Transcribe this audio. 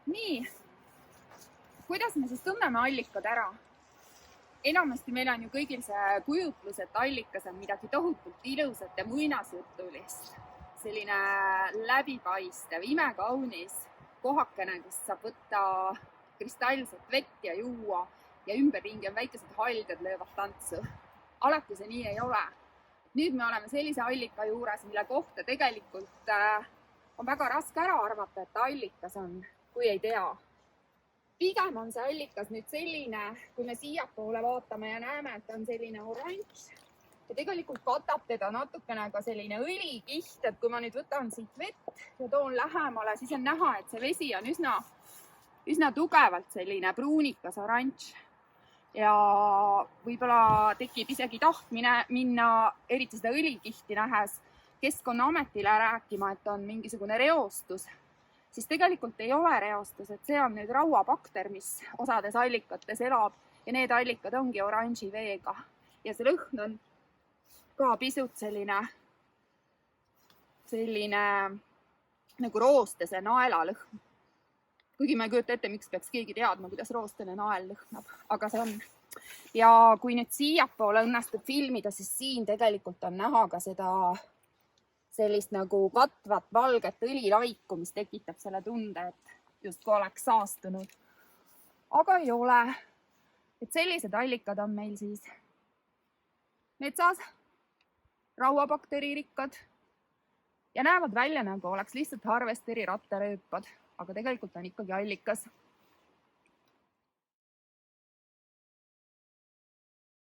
Nii, kuidas me siis tunneme allikad ära? Enamasti meil on ju kõigil see kujutlus, et allikas on midagi tohutult ilusat ja muinasjutulist. Selline läbipaistev, imekaunis kohakene, kus saab võtta kristallset vett ja juua ja ümberringi on väikesed haldjad löövad tantsu. Alati see nii ei ole. Nüüd me oleme sellise allika juures, mille kohta tegelikult on väga raske ära arvata, et allikas on, kui ei tea. Pigem on see allikas nüüd selline, kui me siiapoole vaatame ja näeme, et on selline oranž ja tegelikult katab teda natukene ka selline õlikiht, et kui ma nüüd võtan siit vett ja toon lähemale, siis on näha, et see vesi on üsna tugevalt selline pruunikas oranž. Ja võib-olla tekib isegi tahtmine minna, eriti seda õlikihti nähes, Keskkonnaametile rääkima, et on mingisugune reostus, siis tegelikult ei ole reostus, et see on nüüd rauabakter, mis osades allikates elab ja need allikad ongi oranži veega. Ja see lõhn on ka pisut selline nagu roostese naela lõhn. Kuigi ma ei kujuta ette, miks peaks keegi teadma, kuidas roostene nael lõhnab, aga see on. Ja kui nüüd siiapoole õnnestub filmida, siis siin tegelikult on näha ka seda sellist nagu katvat valget õlilaiku, mis tekitab selle tunde, et justkui oleks saastunud. Aga ei ole. Et sellised allikad on meil siis metsas, rauabakteririkkad ja näevad välja, nagu oleks lihtsalt harvesteri rattarööpad, aga tegelikult on ikkagi allikas.